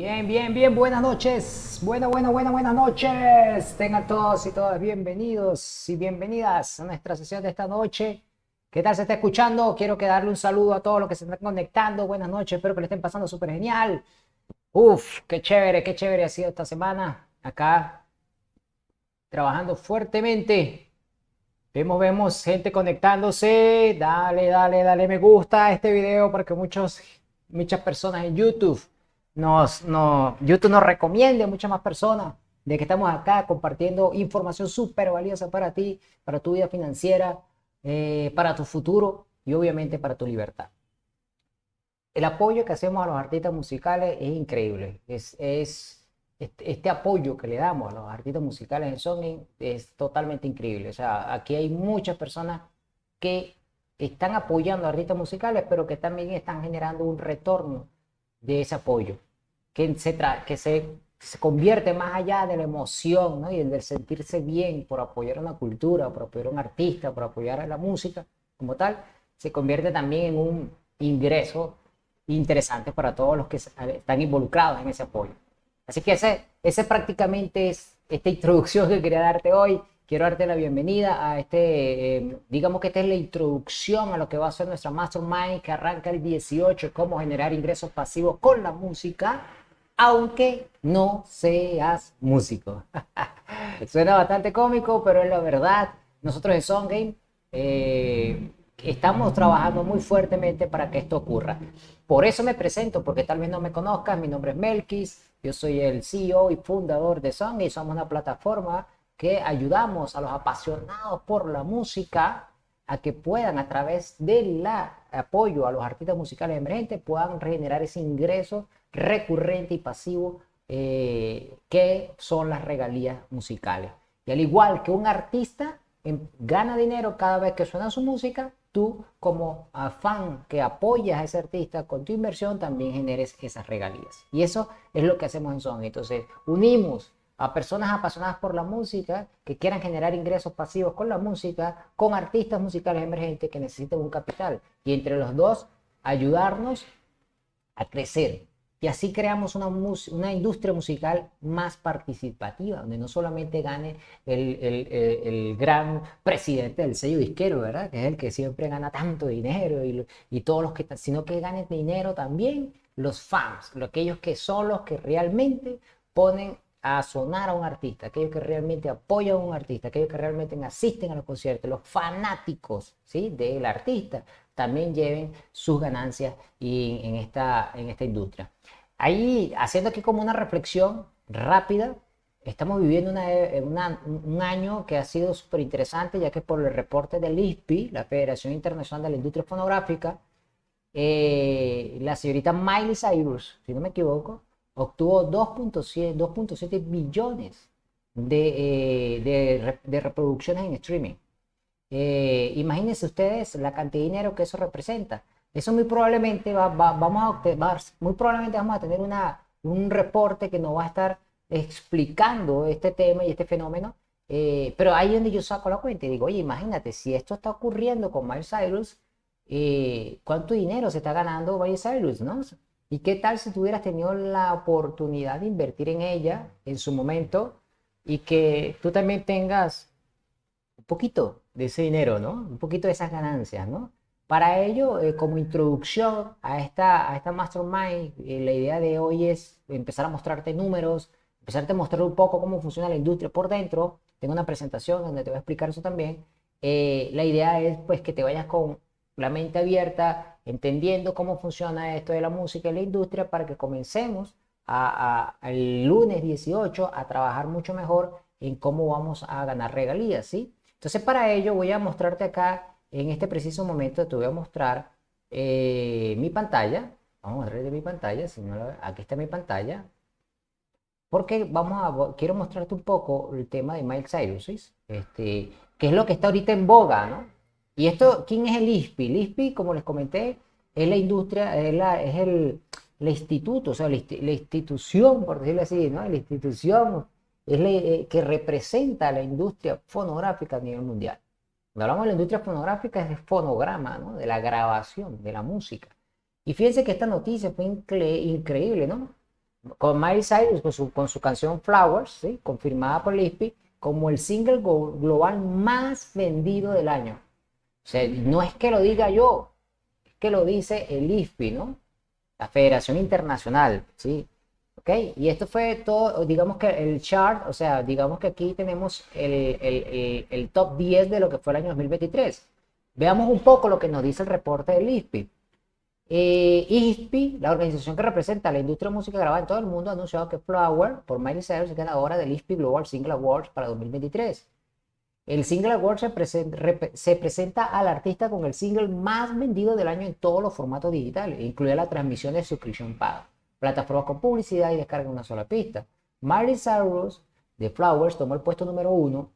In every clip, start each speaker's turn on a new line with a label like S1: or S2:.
S1: Bien, buenas noches. Buenas noches. Tengan todos y todas bienvenidos y bienvenidas a nuestra sesión de esta noche. ¿Qué tal se está escuchando? Quiero darle un saludo a todos los que se están conectando. Buenas noches, espero que le estén pasando súper genial. Uf, qué chévere ha sido esta semana. Acá, trabajando fuertemente. Vemos gente conectándose. Dale me gusta a este video para que muchas personas en YouTube YouTube nos recomiende a muchas más personas de que estamos acá compartiendo información súper valiosa para ti, para tu vida financiera, para tu futuro y obviamente para tu libertad. El apoyo que hacemos a los artistas musicales es increíble. Este apoyo que le damos a los artistas musicales en Songin es totalmente increíble. O sea, aquí hay muchas personas que están apoyando a artistas musicales, pero que también están generando un retorno de ese apoyo, que se convierte más allá de la emoción, ¿no? Y del sentirse bien por apoyar una cultura, por apoyar a un artista, por apoyar a la música como tal, se convierte también en un ingreso interesante para todos los que están involucrados en ese apoyo. Así que ese prácticamente es esta introducción que quería darte hoy. Quiero darte la bienvenida a digamos que esta es la introducción a lo que va a ser nuestra Mastermind que arranca el 18, cómo generar ingresos pasivos con la música, aunque no seas músico. Suena bastante cómico, pero es la verdad. Nosotros en SongGame estamos trabajando muy fuertemente para que esto ocurra. Por eso me presento, porque tal vez no me conozcas, mi nombre es Melkis, yo soy el CEO y fundador de SongGame y somos una plataforma que ayudamos a los apasionados por la música a que puedan, a través del apoyo a los artistas musicales emergentes, puedan generar ese ingreso recurrente y pasivo que son las regalías musicales. Y al igual que un artista gana dinero cada vez que suena su música, tú como fan que apoyas a ese artista con tu inversión también generes esas regalías. Y eso es lo que hacemos en Song. Entonces unimos a personas apasionadas por la música que quieran generar ingresos pasivos con la música, con artistas musicales emergentes que necesitan un capital, y entre los dos ayudarnos a crecer. Y así creamos una industria musical más participativa, donde no solamente gane el gran presidente del sello disquero, ¿verdad? Que es el que siempre gana tanto dinero y todos los que, sino que ganen dinero también los fans, aquellos que son los que realmente ponen a sonar a un artista, aquellos que realmente apoyan a un artista, aquellos que realmente asisten a los conciertos, los fanáticos, ¿sí?, del artista, también lleven sus ganancias en esta industria. Ahí, haciendo aquí como una reflexión rápida, estamos viviendo un año que ha sido súper interesante, ya que por el reporte del ISPI, la Federación Internacional de la Industria Fonográfica, la señorita Miley Cyrus, si no me equivoco, obtuvo 2.7 billones de reproducciones en streaming. Imagínense ustedes la cantidad de dinero que eso representa. Eso muy probablemente muy probablemente vamos a tener un reporte que nos va a estar explicando este tema y este fenómeno. Pero ahí es donde yo saco la cuenta y digo, oye, imagínate, si esto está ocurriendo con Miley Cyrus, ¿cuánto dinero se está ganando Miley Cyrus, no? ¿Y qué tal si tú hubieras tenido la oportunidad de invertir en ella en su momento y que tú también tengas un poquito de ese dinero, ¿no? Un poquito de esas ganancias, ¿no? Para ello, como introducción a esta Mastermind, la idea de hoy es empezar a mostrarte números, empezarte a mostrar un poco cómo funciona la industria por dentro. Tengo una presentación donde te voy a explicar eso también. La idea es pues que te vayas con la mente abierta, entendiendo cómo funciona esto de la música y la industria para que comencemos el lunes 18 a trabajar mucho mejor en cómo vamos a ganar regalías, ¿sí? Entonces para ello voy a mostrarte acá, en este preciso momento te voy a mostrar mi pantalla. Vamos a mostrar de mi pantalla, si no aquí está mi pantalla. Porque quiero mostrarte un poco el tema de Miley Cyrus, ¿sí? Que es lo que está ahorita en boga, ¿no? Y esto, ¿quién es el ISPI? El ISPI, como les comenté, es la industria, el instituto, o sea, la institución, por decirlo así, ¿no? La institución que representa a la industria fonográfica a nivel mundial. Cuando hablamos de la industria fonográfica es de fonograma, ¿no? De la grabación, de la música. Y fíjense que esta noticia fue increíble, ¿no? con Miley Cyrus, con su canción Flowers, ¿sí? Confirmada por el ISPI, como el single global más vendido del año. O sea, no es que lo diga yo, es que lo dice el ISPI, ¿no? La Federación Internacional, ¿sí? ¿Ok? Y esto fue todo, digamos que el chart, o sea, digamos que aquí tenemos el top 10 de lo que fue el año 2023. Veamos un poco lo que nos dice el reporte del ISPI. ISPI, la organización que representa la industria de música grabada en todo el mundo, ha anunciado que Flower, por Miley Cyrus, es ganadora del ISPI Global Single Awards para 2023. El Single Award se presenta al artista con el single más vendido del año en todos los formatos digitales, incluida la transmisión de suscripción paga, plataformas con publicidad y descarga en una sola pista. Miley Cyrus de Flowers tomó el puesto número 1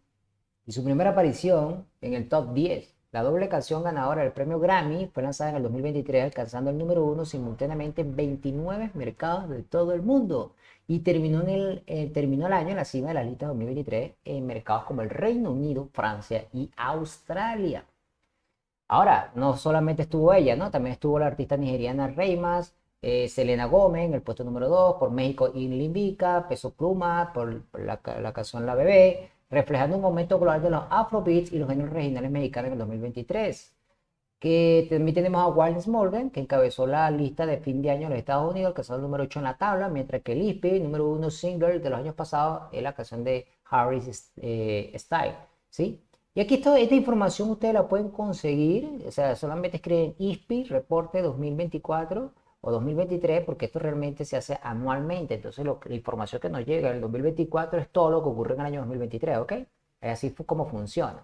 S1: y su primera aparición en el top 10. La doble canción ganadora del premio Grammy fue lanzada en el 2023, alcanzando el número 1 simultáneamente en 29 mercados de todo el mundo. Y terminó el año en la cima de la lista 2023 en mercados como el Reino Unido, Francia y Australia. Ahora, no solamente estuvo ella, ¿no? También estuvo la artista nigeriana Reymas, Selena Gómez en el puesto número 2, por México Inlin Vica, Peso Pluma, por la canción La Bebé, reflejando un aumento global de los afrobeats y los géneros regionales mexicanos en el 2023. Que también tenemos a Wales Morgan, que encabezó la lista de fin de año en los Estados Unidos, que es el número 8 en la tabla, mientras que el ISPI, número 1 single de los años pasados, es la canción de Harry Styles, ¿sí? Y aquí esta información ustedes la pueden conseguir, o sea, solamente escriben ISPI, reporte 2024 o 2023, porque esto realmente se hace anualmente. Entonces, la información que nos llega en el 2024 es todo lo que ocurre en el año 2023, ¿ok? Así fue como funciona.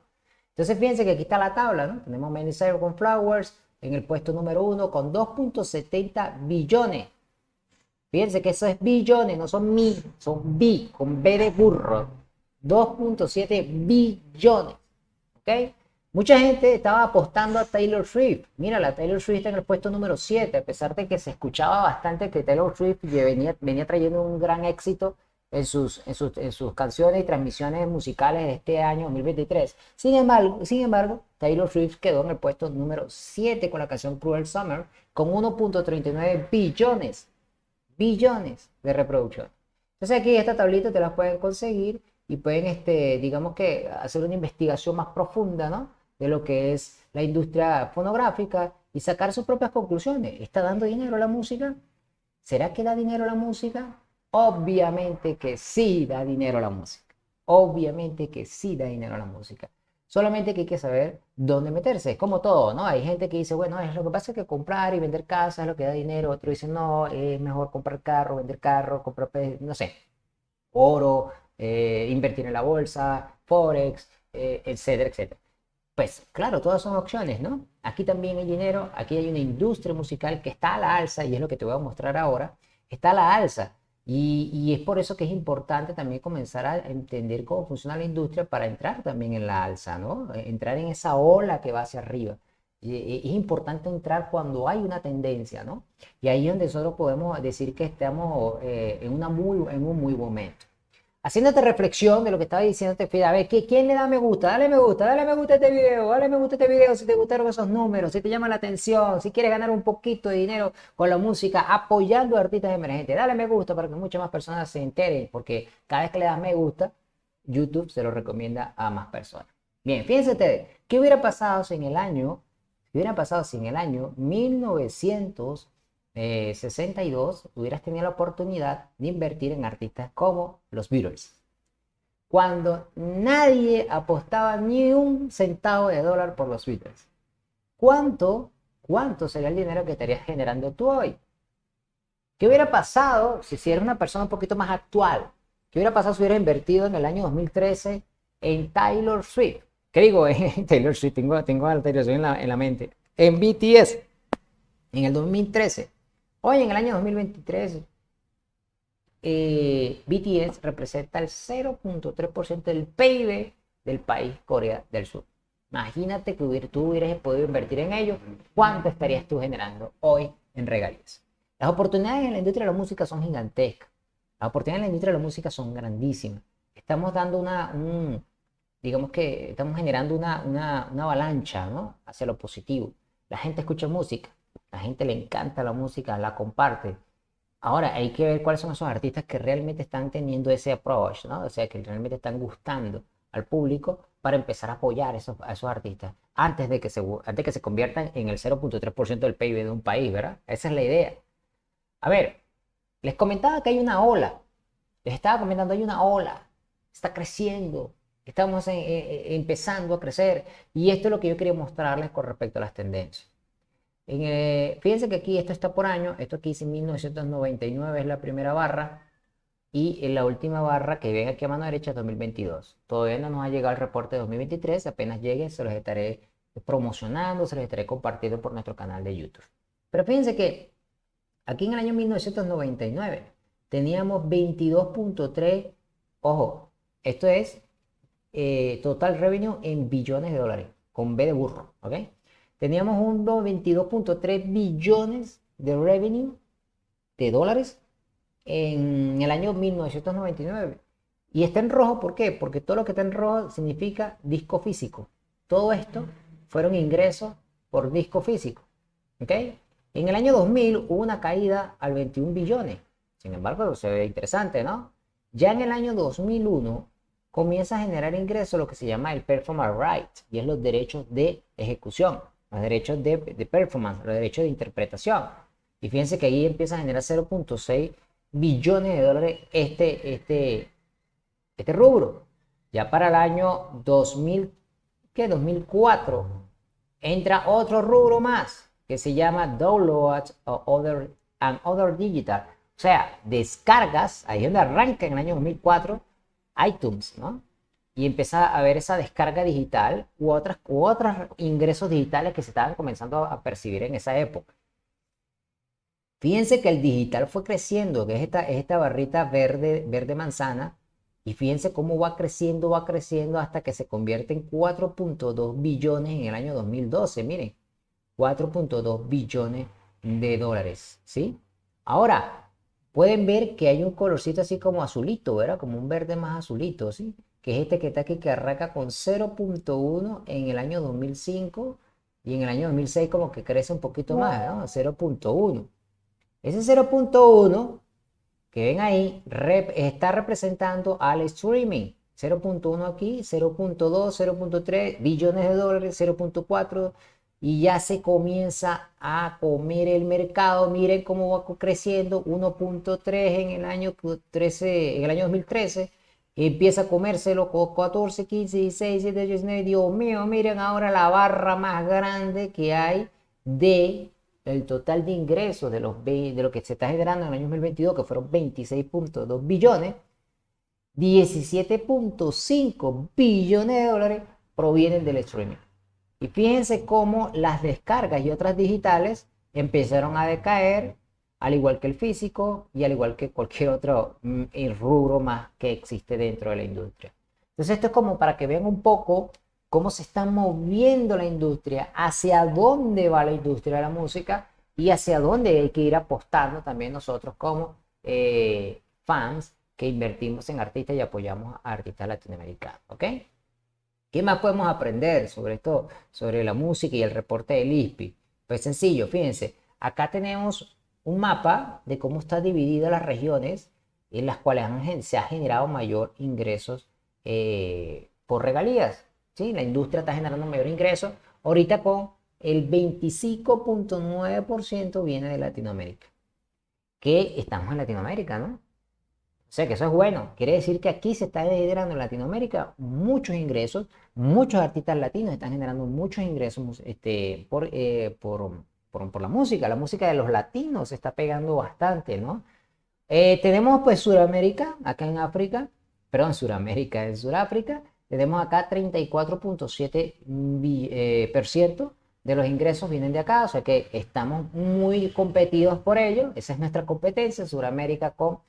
S1: Entonces, fíjense que aquí está la tabla, ¿no? Tenemos Miley Cyrus con Flowers en el puesto número 1 con 2.70 billones. Fíjense que eso es billones, no son mil, son bi, con B de burro. 2.7 billones. ¿Ok? Mucha gente estaba apostando a Taylor Swift. Mira, la Taylor Swift está en el puesto número 7, a pesar de que se escuchaba bastante que Taylor Swift venía trayendo un gran éxito en sus canciones y transmisiones musicales de este año 2023. Sin embargo, Taylor Swift quedó en el puesto número 7 con la canción Cruel Summer, con 1.39 billones de reproducciones. Entonces aquí esta tablita te la pueden conseguir y pueden, digamos que, hacer una investigación más profunda, ¿no? De lo que es la industria fonográfica y sacar sus propias conclusiones. ¿Está dando dinero a la música? ¿Será que da dinero a la música? Obviamente que sí da dinero a la música. Obviamente que sí da dinero a la música. Solamente que hay que saber dónde meterse. Es como todo, ¿no? Hay gente que dice, bueno, lo que pasa es que comprar y vender casas es lo que da dinero. Otro dice, no, es mejor comprar carro, vender carro, comprar, no sé, oro, invertir en la bolsa, Forex, etcétera, etcétera. Pues claro, todas son opciones, ¿no? Aquí también hay dinero, aquí hay una industria musical que está a la alza y es lo que te voy a mostrar ahora, está a la alza. Y es por eso que es importante también comenzar a entender cómo funciona la industria para entrar también en la alza, ¿no? Entrar en esa ola que va hacia arriba. Es importante entrar cuando hay una tendencia, ¿no? Y ahí es donde nosotros podemos decir que estamos en un muy buen momento. Haciéndote reflexión de lo que estaba diciéndote, Frida, a ver, ¿quién le da me gusta? Dale me gusta, dale me gusta a este video, dale me gusta a este video si te gustaron esos números, si te llama la atención, si quieres ganar un poquito de dinero con la música, apoyando a artistas emergentes. Dale me gusta para que muchas más personas se enteren, porque cada vez que le das me gusta, YouTube se lo recomienda a más personas. Bien, fíjense ustedes, ¿qué hubiera pasado si en el año 1962 hubieras tenido la oportunidad de invertir en artistas como los Beatles? Cuando nadie apostaba ni un centavo de dólar por los Beatles. ¿Cuánto sería el dinero que estarías generando tú hoy? ¿Qué hubiera pasado si eres una persona un poquito más actual? ¿Qué hubiera pasado si hubieras invertido en el año 2013 en Taylor Swift? ¿Qué digo? En Taylor Swift, tengo a Taylor Swift en la mente. En BTS, en el 2013. Hoy, en el año 2023, BTS representa el 0.3% del PIB del país Corea del Sur. Imagínate que tú hubieras podido invertir en ellos. ¿Cuánto estarías tú generando hoy en regalías? Las oportunidades en la industria de la música son gigantescas. Las oportunidades en la industria de la música son grandísimas. Estamos dando digamos que estamos generando una avalancha, ¿no? Hacia lo positivo. La gente escucha música, la gente le encanta la música, la comparte. Ahora hay que ver cuáles son esos artistas que realmente están teniendo ese approach, ¿no? O sea, que realmente están gustando al público para empezar a apoyar a esos artistas antes de que se conviertan en el 0,3% del PIB de un país, ¿verdad? Esa es la idea. A ver, les comentaba que hay una ola. Les estaba comentando, hay una ola. Está creciendo. Estamos empezando a crecer. Y esto es lo que yo quería mostrarles con respecto a las tendencias. Fíjense que aquí esto está por año. Esto aquí dice 1999 es la primera barra. Y en la última barra que ven aquí a mano derecha es 2022. Todavía no nos ha llegado el reporte de 2023. Apenas llegue se los estaré promocionando, se los estaré compartiendo por nuestro canal de YouTube. Pero fíjense que aquí en el año 1999 teníamos 22,3, ojo, esto es total revenue en billones de dólares, con B de burro, ¿ok? Teníamos un 22,3 billones de revenue de dólares en el año 1999. Y está en rojo, ¿por qué? Porque todo lo que está en rojo significa disco físico. Todo esto fueron ingresos por disco físico, ¿ok? En el año 2000 hubo una caída al 21 billones. Sin embargo, se ve interesante, ¿no? Ya en el año 2001 comienza a generar ingresos lo que se llama el performance right, y es los derechos de ejecución, los derechos de performance, los derechos de interpretación. Y fíjense que ahí empieza a generar 0,6 billones de dólares este rubro. Ya para el año 2000, ¿qué? 2004 entra otro rubro más que se llama Downloads and Other Digital. O sea, descargas, ahí es donde arranca en el año 2004 iTunes, ¿no? Y empieza a ver esa descarga digital u otros ingresos digitales que se estaban comenzando a percibir en esa época. Fíjense que el digital fue creciendo, que es esta barrita verde manzana, y fíjense cómo va creciendo hasta que se convierte en 4,2 billones en el año 2012. Miren, 4,2 billones de dólares, ¿sí? Ahora, pueden ver que hay un colorcito así como azulito, ¿verdad? Como un verde más azulito, ¿sí? Que es este que está aquí, que arranca con 0,1 en el año 2005 y en el año 2006 como que crece un poquito más, ¿no? 0,1. Ese 0,1 que ven ahí está representando al streaming. 0,1 aquí, 0,2, 0,3 billones de dólares, 0,4, y ya se comienza a comer el mercado. Miren cómo va creciendo, 1,3 en el año 13, en el año 2013, empieza a comérselo con 14, 15, 16, 17, 19. Dios mío, miren ahora la barra más grande que hay de el total de ingresos de lo que se está generando en el año 2022, que fueron 26,2 billones, 17,5 billones de dólares provienen del streaming. Y fíjense cómo las descargas y otras digitales empezaron a decaer, al igual que el físico y al igual que cualquier otro rubro más que existe dentro de la industria. Entonces esto es como para que vean un poco cómo se está moviendo la industria, hacia dónde va la industria de la música y hacia dónde hay que ir apostando también nosotros como fans que invertimos en artistas y apoyamos a artistas latinoamericanos, ¿ok? ¿Qué más podemos aprender sobre esto, sobre la música y el reporte del ISPI? Pues sencillo, fíjense, acá tenemos un mapa de cómo están divididas las regiones en las cuales se ha generado mayor ingresos por regalías. ¿Sí? La industria está generando mayor ingreso. Ahorita con el 25,9% viene de Latinoamérica. Que estamos en Latinoamérica, ¿no? O sea que eso es bueno. Quiere decir que aquí se está generando en Latinoamérica muchos ingresos. Muchos artistas latinos están generando muchos ingresos por la música. La música de los latinos se está pegando bastante, ¿no? Tenemos pues Suramérica, acá en África. Perdón, Suramérica, en Suráfrica. Tenemos acá 34,7% de los ingresos vienen de acá, o sea que estamos muy competidos por ello. Esa es nuestra competencia, Suramérica con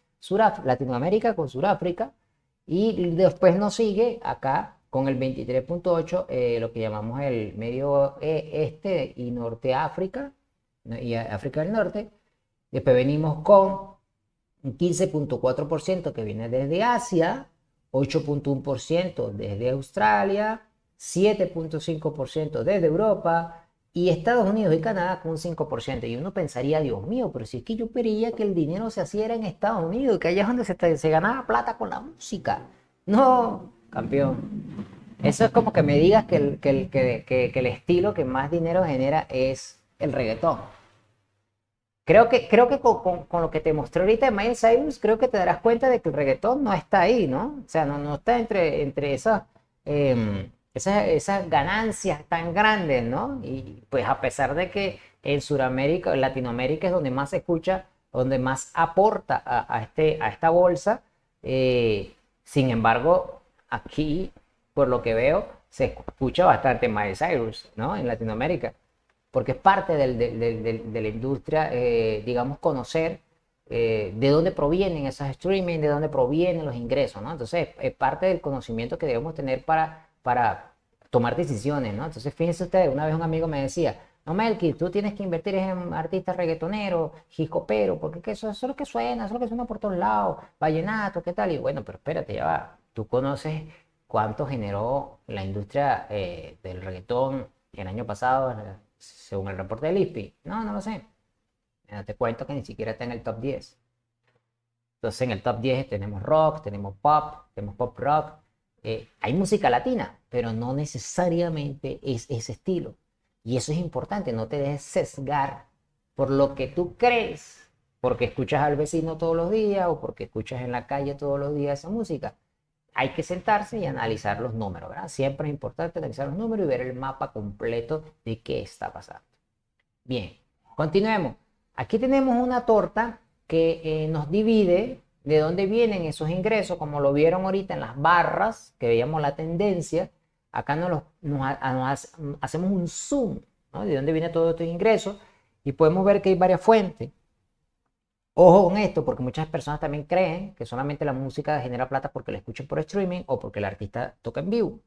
S1: Latinoamérica con Suráfrica. Y después nos sigue acá con el 23,8%, lo que llamamos el medio este y norte África, y África del Norte. Después venimos con un 15,4% que viene desde Asia, 8,1% desde Australia, 7,5% desde Europa y Estados Unidos y Canadá con un 5%. Y uno pensaría, Dios mío, pero si es que yo creía que el dinero se hacía era en Estados Unidos, que allá es donde se ganaba plata con la música. No, campeón. Eso es como que me digas que el estilo que más dinero genera es el reggaetón. Creo que con lo que te mostré ahorita de Miley Cyrus, creo que te darás cuenta de que el reggaetón no está ahí, ¿no? O sea, no está entre esas ganancias tan grandes, ¿no? Y pues a pesar de que en Sudamérica, en Latinoamérica es donde más se escucha, donde más aporta a esta bolsa, sin embargo, aquí, por lo que veo, se escucha bastante Miley Cyrus, ¿no? En Latinoamérica porque es parte de la industria, digamos, conocer de dónde provienen esos streaming, de dónde provienen los ingresos, ¿no? Entonces, es parte del conocimiento que debemos tener para tomar decisiones, ¿no? Entonces, fíjense ustedes, una vez un amigo me decía, no, Melky, tú tienes que invertir en artistas reggaetoneros, hip-hoperos, porque eso es lo que suena, eso es lo que suena por todos lados, vallenato, ¿qué tal? Y bueno, pero espérate, ya va, tú conoces cuánto generó la industria del reggaetón el año pasado, según el reporte del ISPI. No lo sé. No te cuento que ni siquiera está en el top 10. Entonces en el top 10 tenemos rock, tenemos pop rock. Hay música latina, pero no necesariamente es ese estilo. Y eso es importante, no te dejes sesgar por lo que tú crees, porque escuchas al vecino todos los días o porque escuchas en la calle todos los días esa música. Hay que sentarse y analizar los números, ¿verdad? Siempre es importante analizar los números y ver el mapa completo de qué está pasando. Bien, continuemos. Aquí tenemos una torta que nos divide de dónde vienen esos ingresos, como lo vieron ahorita en las barras, que veíamos la tendencia. Acá hacemos un zoom, ¿no? De dónde vienen todos estos ingresos y podemos ver que hay varias fuentes. Ojo con esto, porque muchas personas también creen que solamente la música genera plata porque la escuchan por streaming o porque el artista toca en vivo.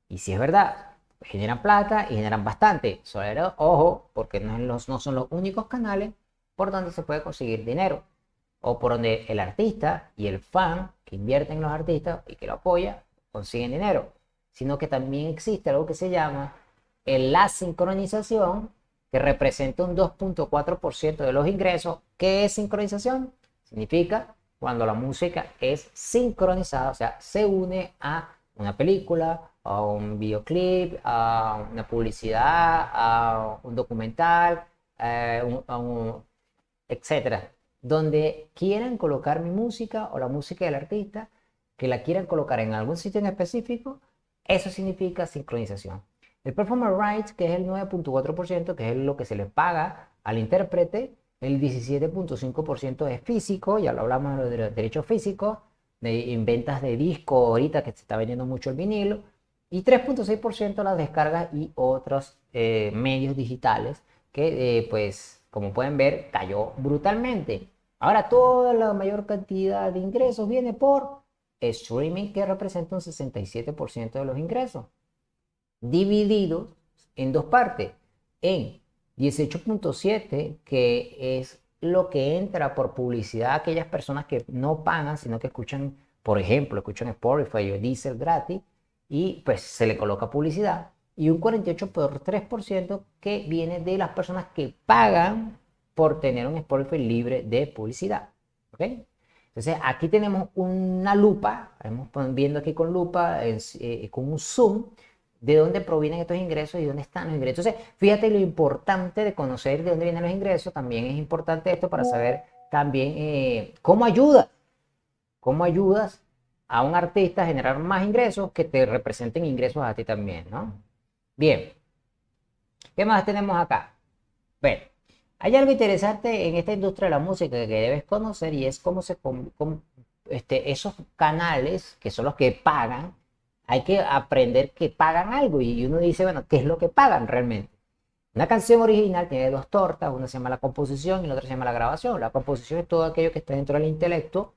S1: Y si es verdad, generan plata y generan bastante. Solo ojo, porque no son los únicos canales por donde se puede conseguir dinero. O por donde el artista y el fan que invierte en los artistas y que lo apoya consiguen dinero. Sino que también existe algo que se llama la sincronización, que representa un 2.4% de los ingresos. ¿Qué es sincronización? Significa cuando la música es sincronizada, o sea, se une a una película, a un videoclip, a una publicidad, a un documental, etcétera. Donde quieran colocar mi música o la música del artista, que la quieran colocar en algún sitio en específico, eso significa sincronización. El performance rights, que es el 9.4%, que es lo que se le paga al intérprete, el 17.5% es físico, ya lo hablamos de los derechos físicos, en ventas de disco ahorita que se está vendiendo mucho el vinilo, y 3.6% las descargas y otros medios digitales que pues como pueden ver cayó brutalmente. Ahora toda la mayor cantidad de ingresos viene por streaming, que representa un 67% de los ingresos, divididos en dos partes, en 18.7, que es lo que entra por publicidad a aquellas personas que no pagan, sino que escuchan, por ejemplo, escuchan Spotify o Deezer gratis, y pues se le coloca publicidad, y un 48.3% que viene de las personas que pagan por tener un Spotify libre de publicidad. ¿Ok? Entonces aquí tenemos una lupa, estamos viendo aquí con lupa, con un zoom, de dónde provienen estos ingresos y dónde están los ingresos. Entonces, fíjate lo importante de conocer de dónde vienen los ingresos. También es importante esto para saber también cómo ayudas a un artista a generar más ingresos que te representen ingresos a ti también, ¿no? Bien, ¿qué más tenemos acá? Bueno, hay algo interesante en esta industria de la música que debes conocer y es cómo esos canales que son los que pagan. Hay que aprender que pagan algo y uno dice, bueno, ¿qué es lo que pagan realmente? Una canción original tiene dos tortas, una se llama la composición y la otra se llama la grabación. La composición es todo aquello que está dentro del intelecto,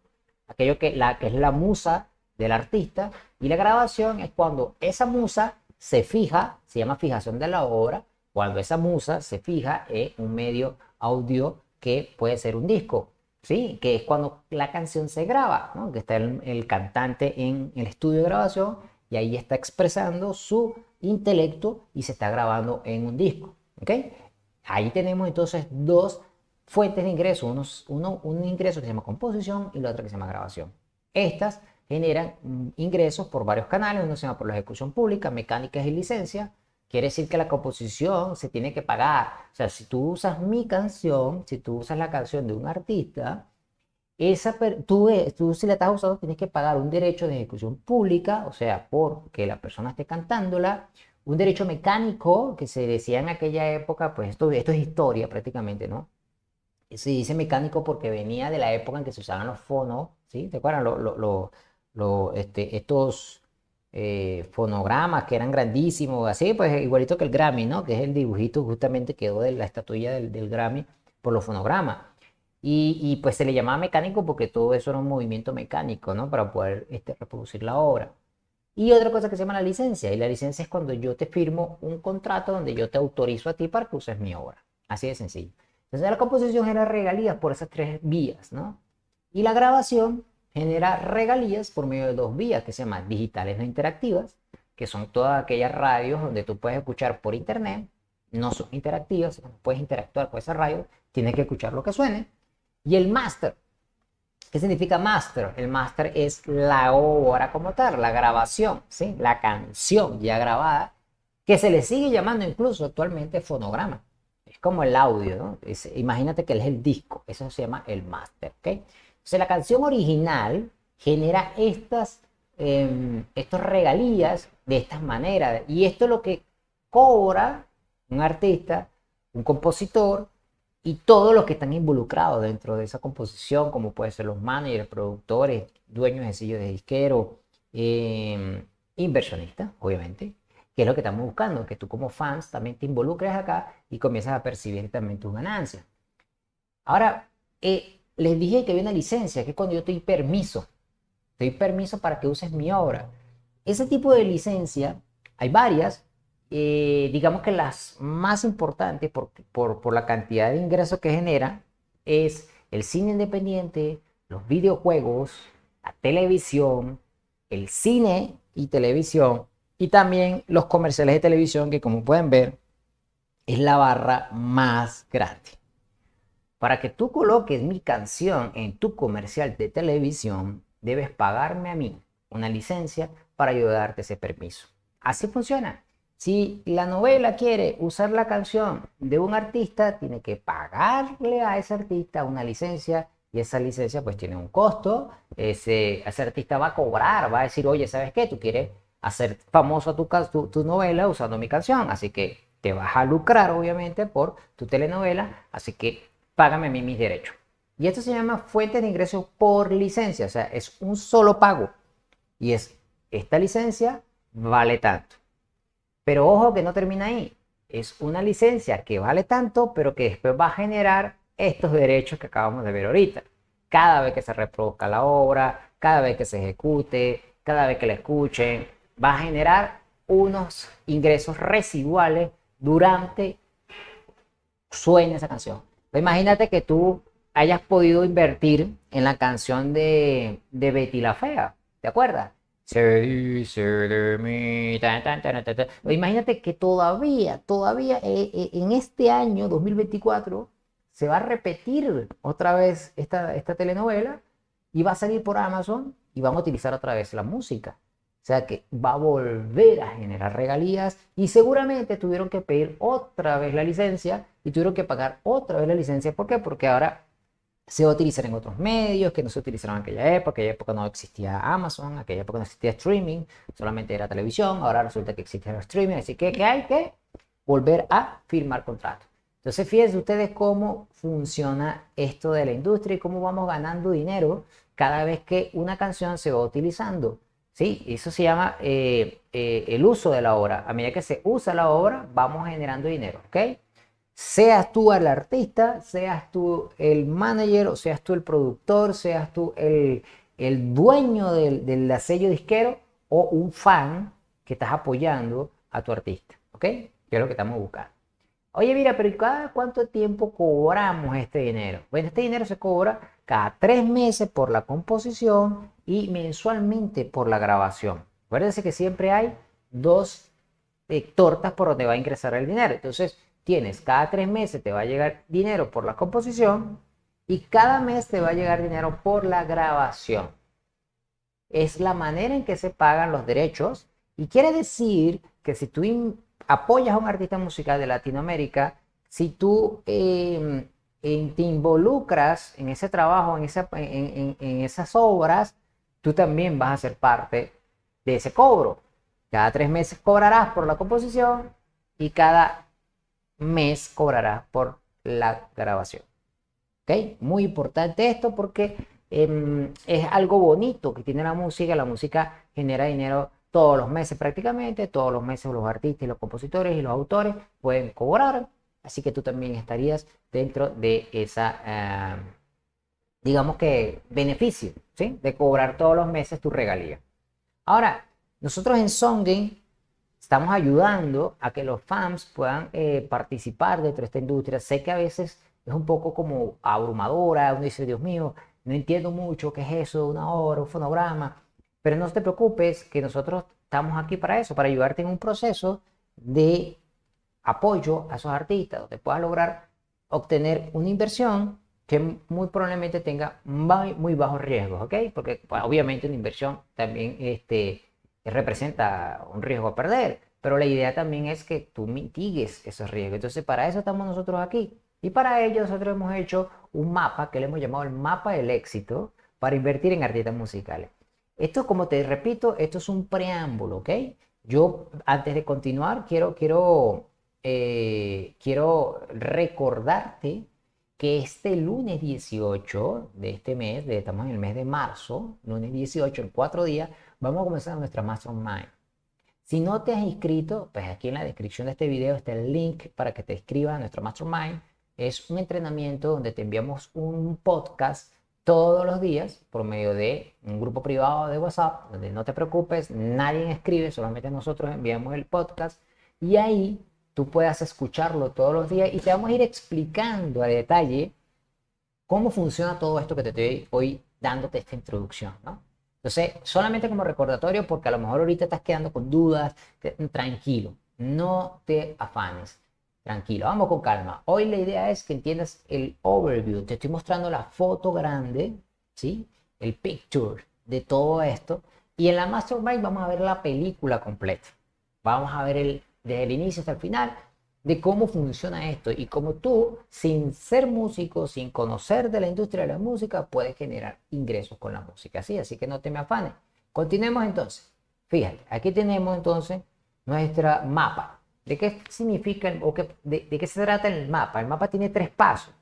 S1: aquello que es la musa del artista, y la grabación es cuando esa musa se fija, se llama fijación de la obra, cuando esa musa se fija en un medio audio que puede ser un disco, ¿sí? Que es cuando la canción se graba, ¿no? Que está el cantante en el estudio de grabación y ahí está expresando su intelecto y se está grabando en un disco. ¿Ok? Ahí tenemos entonces dos fuentes de ingreso, un ingreso que se llama composición y la otra que se llama grabación. Estas generan ingresos por varios canales, uno se llama por la ejecución pública, mecánicas y licencia. Quiere decir que la composición se tiene que pagar. O sea, si tú usas mi canción, si tú usas la canción de un artista, tú si la estás usando tienes que pagar un derecho de ejecución pública, o sea, porque la persona esté cantándola, un derecho mecánico que se decía en aquella época, pues esto es historia prácticamente, ¿no? Se dice mecánico porque venía de la época en que se usaban los fonos, ¿sí? ¿Te acuerdan? Estos fonogramas que eran grandísimos, así pues igualito que el Grammy, ¿no? Que es el dibujito justamente quedó de la estatuilla del Grammy por los fonogramas. Y pues se le llamaba mecánico porque todo eso era un movimiento mecánico, ¿no? Para poder reproducir la obra. Y otra cosa que se llama la licencia. Y la licencia es cuando yo te firmo un contrato donde yo te autorizo a ti para que uses mi obra. Así de sencillo. Entonces la composición genera regalías por esas tres vías, ¿no? Y la grabación genera regalías por medio de dos vías que se llaman digitales no interactivas, que son todas aquellas radios donde tú puedes escuchar por internet, no son interactivas, no puedes interactuar con esa radio, tienes que escuchar lo que suene. Y el máster. ¿Qué significa máster? El máster es la obra como tal, la grabación, ¿sí? La canción ya grabada, que se le sigue llamando incluso actualmente fonograma. Es como el audio, ¿no? Imagínate que es el disco, eso se llama el máster, ¿ok? Entonces la canción original genera estos regalías de estas maneras, y esto es lo que cobra un artista, un compositor, y todos los que están involucrados dentro de esa composición, como pueden ser los managers, productores, dueños de sellos de disquero, inversionistas, obviamente, que es lo que estamos buscando, que tú como fans también te involucres acá y comienzas a percibir también tus ganancias. Ahora, les dije que había una licencia, que es cuando yo te doy permiso para que uses mi obra. Ese tipo de licencia, hay varias, digamos que las más importantes por la cantidad de ingresos que genera es el cine independiente, los videojuegos, la televisión, el cine y televisión y también los comerciales de televisión que como pueden ver es la barra más grande. Para que tú coloques mi canción en tu comercial de televisión debes pagarme a mí una licencia para yo darte ese permiso. Así funciona. Si la novela quiere usar la canción de un artista, tiene que pagarle a ese artista una licencia y esa licencia pues tiene un costo. Ese artista va a cobrar, va a decir, oye, ¿sabes qué? Tú quieres hacer famosa tu novela usando mi canción, así que te vas a lucrar obviamente por tu telenovela, así que págame a mí mis derechos. Y esto se llama fuente de ingresos por licencia, o sea, es un solo pago. Y esta licencia vale tanto. Pero ojo que no termina ahí. Es una licencia que vale tanto, pero que después va a generar estos derechos que acabamos de ver ahorita. Cada vez que se reproduzca la obra, cada vez que se ejecute, cada vez que la escuchen, va a generar unos ingresos residuales durante suene esa canción. Imagínate que tú hayas podido invertir en la canción de Betty la Fea, ¿te acuerdas? Se dice de mí. Imagínate que todavía en este año 2024 se va a repetir otra vez esta telenovela y va a salir por Amazon y van a utilizar otra vez la música. O sea que va a volver a generar regalías y seguramente tuvieron que pedir otra vez la licencia y tuvieron que pagar otra vez la licencia. ¿Por qué? Porque ahora se va a utilizar en otros medios que no se utilizaron en aquella época no existía Amazon, en aquella época no existía streaming, solamente era televisión, ahora resulta que existe el streaming, así que hay que volver a firmar contratos. Entonces fíjense ustedes cómo funciona esto de la industria y cómo vamos ganando dinero cada vez que una canción se va utilizando. ¿Sí? Eso se llama el uso de la obra. A medida que se usa la obra, vamos generando dinero, ¿ok? Seas tú el artista, seas tú el manager, o seas tú el productor, seas tú el dueño del sello disquero o un fan que estás apoyando a tu artista, ¿ok? Que es lo que estamos buscando. Oye, mira, pero ¿cada cuánto tiempo cobramos este dinero? Bueno, este dinero se cobra cada 3 meses por la composición y mensualmente por la grabación. Acuérdense que siempre hay dos tortas por donde va a ingresar el dinero. Entonces, tienes cada 3 meses te va a llegar dinero por la composición y cada mes te va a llegar dinero por la grabación. Es la manera en que se pagan los derechos y quiere decir que si tú apoyas a un artista musical de Latinoamérica, si tú te involucras en ese trabajo, en esas obras, tú también vas a ser parte de ese cobro. Cada 3 meses cobrarás por la composición y cada mes cobrarás por la grabación. ¿Ok? Muy importante esto porque es algo bonito que tiene la música. La música genera dinero todos los meses prácticamente. Todos los meses los artistas y los compositores y los autores pueden cobrar. Así que tú también estarías dentro de esa, digamos que, beneficio, ¿sí? De cobrar todos los meses tu regalía. Ahora, nosotros en Songame estamos ayudando a que los fans puedan participar dentro de esta industria. Sé que a veces es un poco como abrumadora. Uno dice, Dios mío, no entiendo mucho qué es eso, una obra, un fonograma. Pero no te preocupes, que nosotros estamos aquí para eso, para ayudarte en un proceso de apoyo a esos artistas, donde puedas lograr obtener una inversión que muy probablemente tenga muy bajos riesgos, ¿ok? Porque pues, obviamente una inversión también representa un riesgo a perder, pero la idea también es que tú mitigues esos riesgos. Entonces, para eso estamos nosotros aquí. Y para ello nosotros hemos hecho un mapa que le hemos llamado el mapa del éxito para invertir en artistas musicales. Esto, como te repito, esto es un preámbulo, ¿ok? Yo, antes de continuar, quiero recordarte que este lunes 18 de este mes, estamos en el mes de marzo, lunes 18, en 4 días, vamos a comenzar nuestra Mastermind. Si no te has inscrito, pues aquí en la descripción de este video está el link para que te inscribas a nuestro Mastermind. Es un entrenamiento donde te enviamos un podcast todos los días por medio de un grupo privado de WhatsApp, donde no te preocupes, nadie escribe, solamente nosotros enviamos el podcast y ahí tú puedas escucharlo todos los días y te vamos a ir explicando a detalle cómo funciona todo esto que te estoy hoy dándote esta introducción, ¿no? Entonces, solamente como recordatorio, porque a lo mejor ahorita estás quedando con dudas, tranquilo, no te afanes, tranquilo, vamos con calma. Hoy la idea es que entiendas el overview, te estoy mostrando la foto grande, ¿sí? El picture de todo esto, y en la Mastermind vamos a ver la película completa. Vamos a ver desde el inicio hasta el final de cómo funciona esto y cómo tú, sin ser músico, sin conocer de la industria de la música, puedes generar ingresos con la música. ¿Sí? Así que no te me afanes. Continuemos entonces. Fíjate, aquí tenemos entonces nuestra mapa. ¿De qué significa de qué se trata el mapa? El mapa tiene 3 pasos.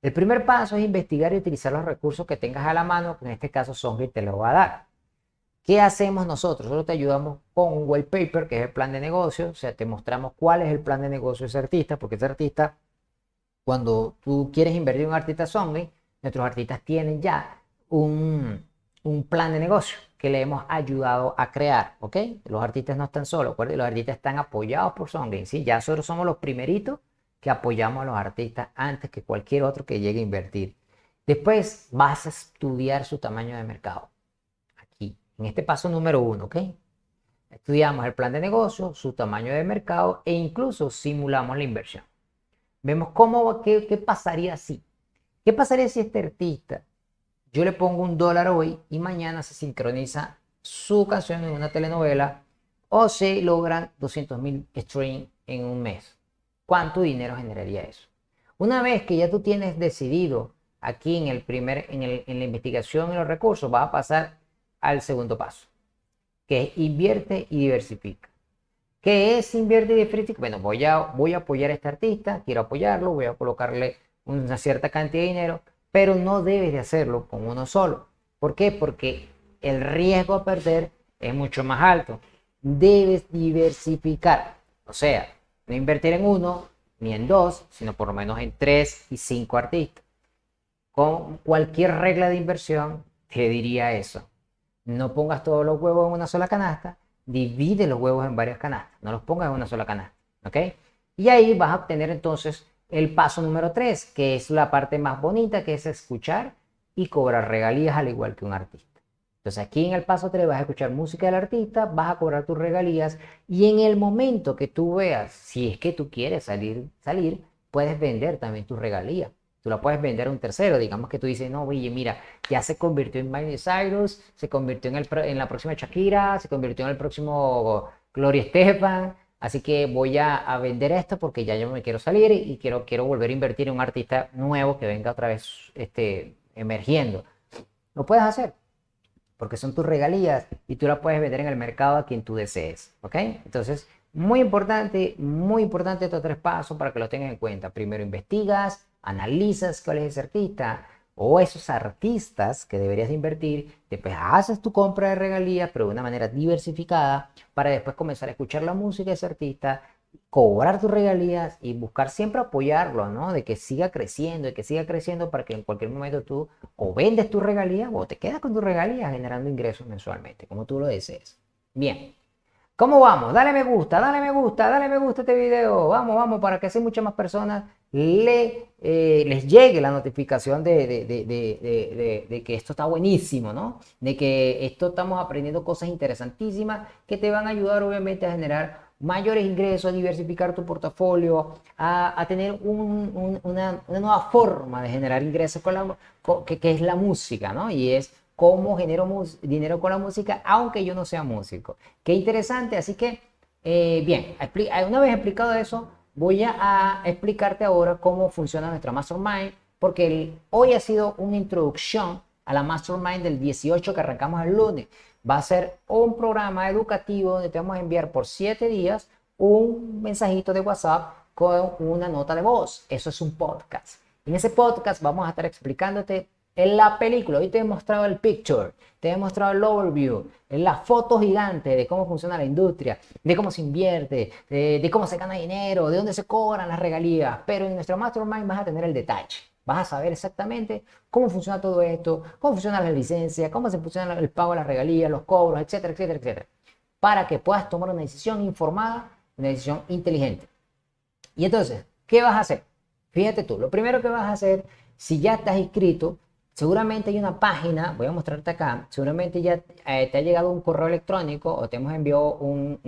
S1: El primer paso es investigar y utilizar los recursos que tengas a la mano, que en este caso Songame te lo va a dar. ¿Qué hacemos nosotros? Nosotros te ayudamos con un white paper, que es el plan de negocio. O sea, te mostramos cuál es el plan de negocio de ese artista, porque ese artista, cuando tú quieres invertir en un artista Songame, nuestros artistas tienen ya un plan de negocio que le hemos ayudado a crear, ¿ok? Los artistas no están solos, acuérdense, los artistas están apoyados por Songame, ¿sí? Ya nosotros somos los primeritos que apoyamos a los artistas antes que cualquier otro que llegue a invertir. Después vas a estudiar su tamaño de mercado. En este paso número 1, ¿ok? Estudiamos el plan de negocio, su tamaño de mercado e incluso simulamos la inversión. Vemos qué pasaría si. ¿Qué pasaría si este artista, yo le pongo $1 hoy y mañana se sincroniza su canción en una telenovela o se logran 200.000 streams en un mes? ¿Cuánto dinero generaría eso? Una vez que ya tú tienes decidido aquí en la investigación y los recursos, vas a pasar al segundo paso, que es invierte y diversifica. ¿Qué es invierte y diversifica? Bueno, voy a apoyar a este artista, quiero apoyarlo, voy a colocarle una cierta cantidad de dinero, pero no debes de hacerlo con uno solo. ¿Por qué? Porque el riesgo a perder es mucho más alto. Debes diversificar, o sea, no invertir en uno ni en dos, sino por lo menos en 3 y 5 artistas. Con cualquier regla de inversión te diría eso. No pongas todos los huevos en una sola canasta, divide los huevos en varias canastas, no los pongas en una sola canasta, ¿ok? Y ahí vas a obtener entonces el paso número 3, que es la parte más bonita, que es escuchar y cobrar regalías al igual que un artista. Entonces aquí en el paso 3 vas a escuchar música del artista, vas a cobrar tus regalías y en el momento que tú veas, si es que tú quieres salir, puedes vender también tus regalías. Tú la puedes vender a un tercero, digamos que tú dices, no, oye, mira, ya se convirtió en Miley Cyrus, se convirtió en la próxima Shakira, se convirtió en el próximo Gloria Estefan, así que voy a vender esto porque ya yo me quiero salir y quiero volver a invertir en un artista nuevo que venga otra vez emergiendo. Lo puedes hacer porque son tus regalías y tú las puedes vender en el mercado a quien tú desees, ¿ok? Entonces, muy importante estos 3 pasos para que lo tengas en cuenta. Primero investigas, analizas cuál es ese artista o esos artistas que deberías invertir, después haces tu compra de regalías, pero de una manera diversificada, para después comenzar a escuchar la música de ese artista, cobrar tus regalías y buscar siempre apoyarlo, ¿no? De que siga creciendo para que en cualquier momento tú o vendes tus regalías o te quedas con tus regalías generando ingresos mensualmente, como tú lo desees. Bien. ¿Cómo vamos? Dale me gusta, dale me gusta, dale me gusta a este video. Vamos, para que así muchas más personas les llegue la notificación de que esto está buenísimo, ¿no? De que esto estamos aprendiendo cosas interesantísimas que te van a ayudar obviamente a generar mayores ingresos, a diversificar tu portafolio, a tener una nueva forma de generar ingresos que es la música, ¿no? Y es cómo genero dinero con la música, aunque yo no sea músico. Qué interesante, así que, bien, una vez explicado eso, voy a explicarte ahora cómo funciona nuestra Mastermind, porque hoy ha sido una introducción a la Mastermind del 18 que arrancamos el lunes. Va a ser un programa educativo donde te vamos a enviar por 7 días un mensajito de WhatsApp con una nota de voz. Eso es un podcast. En ese podcast vamos a estar explicándote en la película. Hoy te he mostrado el picture, te he mostrado el overview, la foto gigante de cómo funciona la industria, de cómo se invierte, de cómo se gana dinero, de dónde se cobran las regalías. Pero en nuestro Mastermind vas a tener el detalle. Vas a saber exactamente cómo funciona todo esto, cómo funciona la licencia, cómo se funciona el pago de las regalías, los cobros, etcétera, etcétera, etcétera. Para que puedas tomar una decisión informada, una decisión inteligente. Y entonces, ¿qué vas a hacer? Fíjate tú, lo primero que vas a hacer, si ya estás inscrito, seguramente hay una página, voy a mostrarte acá, seguramente ya te ha llegado un correo electrónico o te hemos enviado un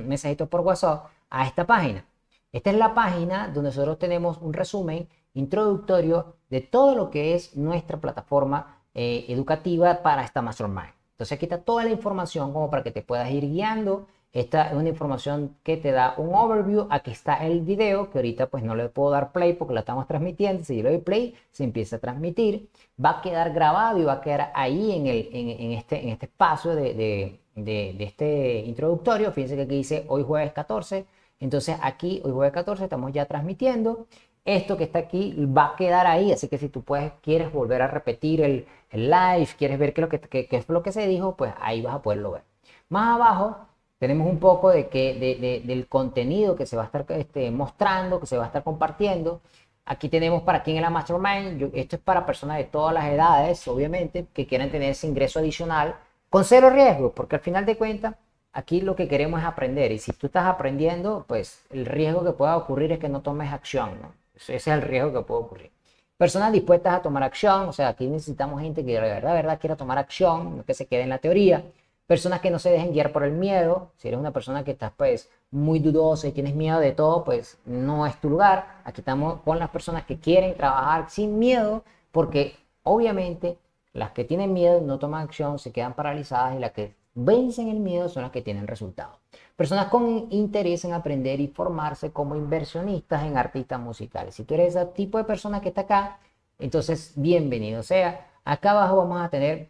S1: mensajito por WhatsApp a esta página. Esta es la página donde nosotros tenemos un resumen introductorio de todo lo que es nuestra plataforma educativa para esta Mastermind. Entonces aquí está toda la información como para que te puedas ir guiando. Esta es una información que te da un overview. Aquí está el video que ahorita pues no le puedo dar play porque lo estamos transmitiendo. Si yo le doy play se empieza a transmitir. Va a quedar grabado y va a quedar ahí en este espacio de este introductorio. Fíjense que aquí dice hoy jueves 14. Entonces aquí hoy jueves 14 estamos ya transmitiendo. Esto que está aquí va a quedar ahí, así que si tú quieres volver a repetir el live, quieres ver qué es lo que se dijo, pues ahí vas a poderlo ver. Más abajo tenemos un poco del contenido que se va a estar mostrando, que se va a estar compartiendo. Aquí tenemos para quién es la Mastermind. Esto es para personas de todas las edades, obviamente, que quieran tener ese ingreso adicional con 0 riesgo, porque al final de cuentas, aquí lo que queremos es aprender. Y si tú estás aprendiendo, pues el riesgo que pueda ocurrir es que no tomes acción, ¿no? Ese es el riesgo que puede ocurrir. Personas dispuestas a tomar acción, o sea, aquí necesitamos gente que de verdad quiera tomar acción, no que se quede en la teoría. Personas que no se dejen guiar por el miedo. Si eres una persona que estás pues muy dudosa y tienes miedo de todo, pues no es tu lugar. Aquí estamos con las personas que quieren trabajar sin miedo, porque obviamente las que tienen miedo no toman acción, se quedan paralizadas, y las que vencen el miedo son las que tienen resultados. Personas con interés en aprender y formarse como inversionistas en artistas musicales. Si tú eres ese tipo de persona que está acá, entonces bienvenido. O sea, acá abajo vamos a tener,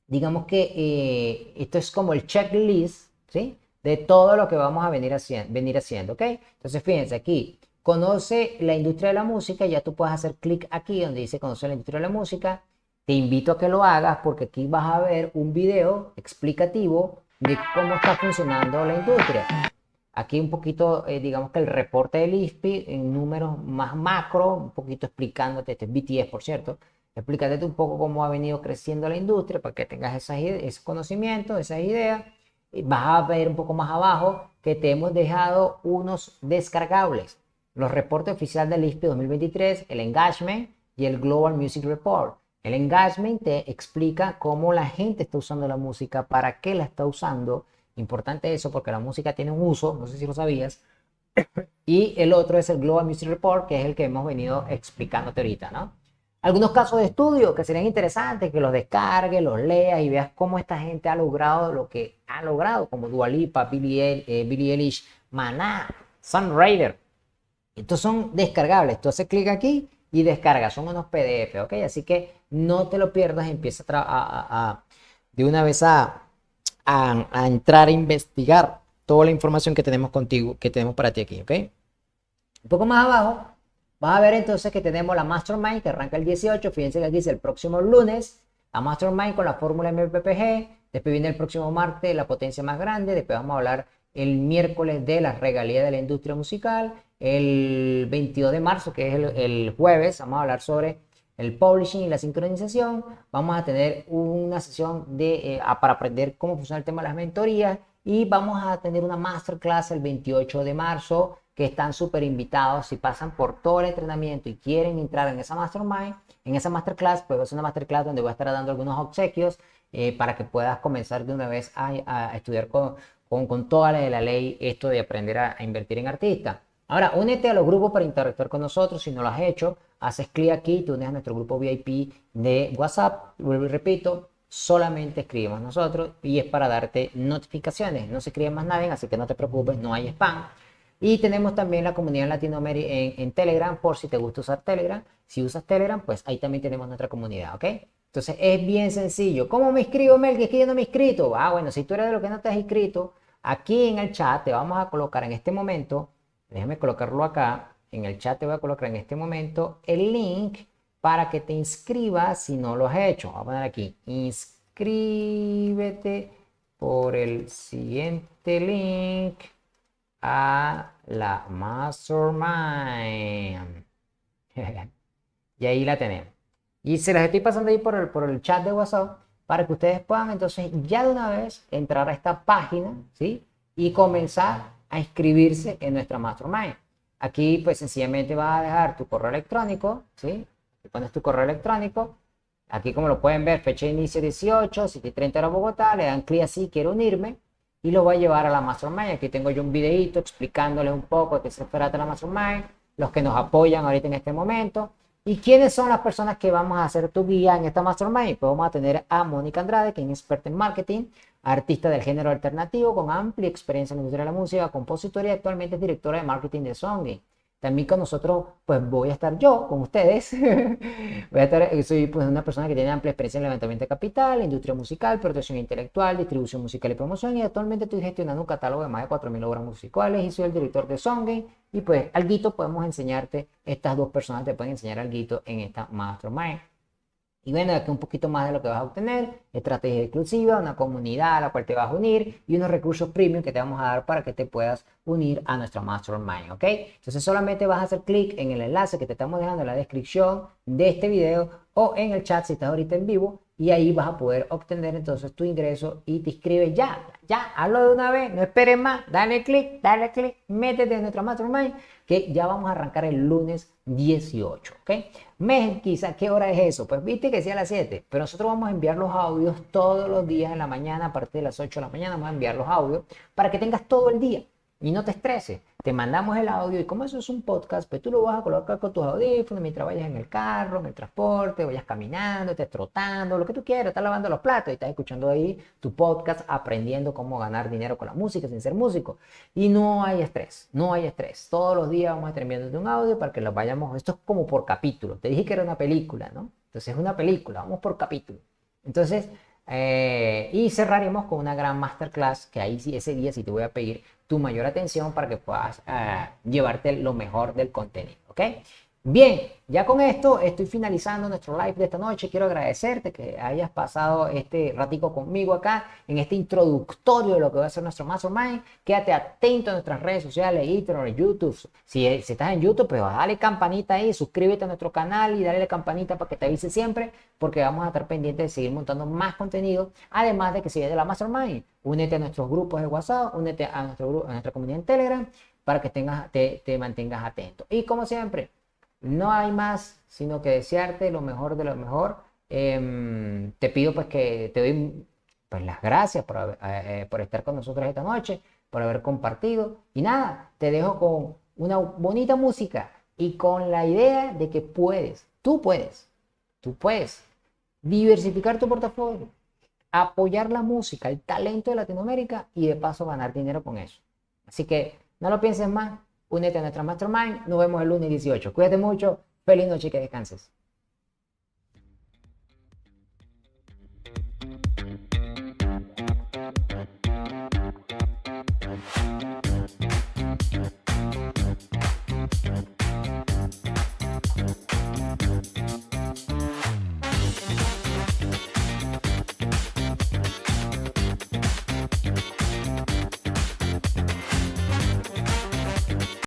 S1: digamos que esto es como el checklist, ¿sí? De todo lo que vamos a venir haciendo, ¿ok? Entonces fíjense aquí, conoce la industria de la música. Ya tú puedes hacer clic aquí donde dice conoce la industria de la música. Te invito a que lo hagas porque aquí vas a ver un video explicativo de cómo está funcionando la industria. Aquí un poquito, digamos que el reporte del ISPI en números más macro, un poquito explicándote, este es BTS por cierto, explícate un poco cómo ha venido creciendo la industria para que tengas ese conocimiento, esas ideas. Vas a ver un poco más abajo que te hemos dejado unos descargables. Los reportes oficiales del ISPI 2023, el Engagement y el Global Music Report, El engagement te explica cómo la gente está usando la música, para qué la está usando. Importante eso porque la música tiene un uso, no sé si lo sabías. Y el otro es el Global Music Report, que es el que hemos venido explicándote ahorita, ¿no? Algunos casos de estudio que serían interesantes, que los descargues, los leas y veas cómo esta gente ha logrado lo que ha logrado, como Dua Lipa, Billie Eilish, Maná, Sun Raider. Estos son descargables. Tú haces clic aquí y descargas. Son unos PDF, ¿ok? Así que no te lo pierdas. Empieza de una vez a entrar a investigar toda la información que tenemos contigo, que tenemos para ti aquí, ¿ok? Un poco más abajo vas a ver entonces que tenemos la Mastermind que arranca el 18. Fíjense que aquí dice el próximo lunes. La Mastermind con la fórmula MPPG. Después viene el próximo martes la potencia más grande. Después vamos a hablar el miércoles de las regalías de la industria musical. El 22 de marzo, que es el jueves, vamos a hablar sobre el publishing y la sincronización. Vamos a tener una sesión para aprender cómo funciona el tema de las mentorías. Y vamos a tener una masterclass el 28 de marzo, que están súper invitados. Si pasan por todo el entrenamiento y quieren entrar en esa mastermind, en esa masterclass, pues va a ser una masterclass donde voy a estar dando algunos obsequios para que puedas comenzar de una vez a estudiar con toda la ley esto de aprender a invertir en artistas. Ahora, únete a los grupos para interactuar con nosotros. Si no lo has hecho, haces clic aquí, te unes a nuestro grupo VIP de WhatsApp. Vuelvo y repito, solamente escribimos nosotros y es para darte notificaciones. No se escribe más nadie, así que no te preocupes, no hay spam. Y tenemos también la comunidad en Latinoamérica en Telegram, por si te gusta usar Telegram. Si usas Telegram, pues ahí también tenemos nuestra comunidad, ¿ok? Entonces es bien sencillo. ¿Cómo me inscribo, Mel? Que es que yo no me he inscrito. Bueno, si tú eres de los que no te has inscrito, aquí en el chat te vamos a colocar en este momento, déjame colocarlo acá, en el chat te voy a colocar en este momento el link para que te inscribas si no lo has hecho. Voy a poner aquí, inscríbete por el siguiente link a la Mastermind. Y ahí la tenemos. Y se las estoy pasando ahí por el chat de WhatsApp para que ustedes puedan entonces ya de una vez entrar a esta página, ¿sí? Y comenzar a inscribirse en nuestra Mastermind. Aquí pues sencillamente vas a dejar tu correo electrónico, ¿sí? Te pones tu correo electrónico. Aquí como lo pueden ver, fecha de inicio 18, 7:30 hora Bogotá, le dan clic así, quiero unirme. Y lo voy a llevar a la Mastermind. Aquí tengo yo un videito explicándoles un poco de qué se trata la Mastermind, los que nos apoyan ahorita en este momento. ¿Y quiénes son las personas que vamos a hacer tu guía en esta Mastermind? Pues vamos a tener a Mónica Andrade, quien es experta en marketing, artista del género alternativo, con amplia experiencia en la industria de la música, compositora y actualmente es directora de marketing de Sony. También con nosotros, pues voy a estar yo, con ustedes. Soy pues una persona que tiene amplia experiencia en levantamiento de capital, industria musical, protección intelectual, distribución musical y promoción. Y actualmente estoy gestionando un catálogo de más de 4.000 obras musicales y soy el director de Songame. Y pues, alguito podemos enseñarte, estas dos personas te pueden enseñar alguito en esta Mastermind. Y bueno, aquí un poquito más de lo que vas a obtener, estrategia exclusiva, una comunidad a la cual te vas a unir y unos recursos premium que te vamos a dar para que te puedas unir a nuestra Mastermind, ¿ok? Entonces solamente vas a hacer clic en el enlace que te estamos dejando en la descripción de este video o en el chat si estás ahorita en vivo y ahí vas a poder obtener entonces tu ingreso y te inscribes ya, hazlo de una vez, no esperes más, dale clic, métete en nuestra Mastermind que ya vamos a arrancar el lunes 18, ¿ok? Quizá, ¿qué hora es eso? Pues viste que sí a las 7, pero nosotros vamos a enviar los audios todos los días en la mañana, a partir de las 8 de la mañana vamos a enviar los audios para que tengas todo el día y no te estreses. Te mandamos el audio y como eso es un podcast, pues tú lo vas a colocar con tus audífonos mientras vayas en el carro, en el transporte, vayas caminando, estés trotando, lo que tú quieras, estás lavando los platos y estás escuchando ahí tu podcast, aprendiendo cómo ganar dinero con la música sin ser músico. Y no hay estrés, no hay estrés. Todos los días vamos a estar enviando un audio para que lo vayamos, esto es como por capítulo. Te dije que era una película, ¿no? Entonces es una película, vamos por capítulo. Entonces, y cerraremos con una gran masterclass que ahí sí, ese día sí te voy a pedir tu mayor atención para que puedas llevarte lo mejor del contenido, ¿ok? Bien, ya con esto estoy finalizando nuestro live de esta noche. Quiero agradecerte que hayas pasado este ratico conmigo acá en este introductorio de lo que va a ser nuestro Mastermind. Quédate atento a nuestras redes sociales, Instagram, YouTube. Si estás en YouTube, pues dale campanita ahí, suscríbete a nuestro canal y dale la campanita para que te avise siempre, porque vamos a estar pendientes de seguir montando más contenido. Además de que si eres de la Mastermind, únete a nuestros grupos de WhatsApp, únete a nuestra comunidad en Telegram para que te mantengas atento. Y como siempre, no hay más sino que desearte lo mejor de lo mejor Te pido pues que te doy pues las gracias por estar con nosotros esta noche, por haber compartido. Y nada, te dejo con una bonita música y con la idea de que tú puedes diversificar tu portafolio, apoyar la música, el talento de Latinoamérica y de paso ganar dinero con eso. Así que no lo pienses más, únete a nuestra Mastermind, nos vemos el lunes 18. Cuídate mucho, feliz noche y que descanses.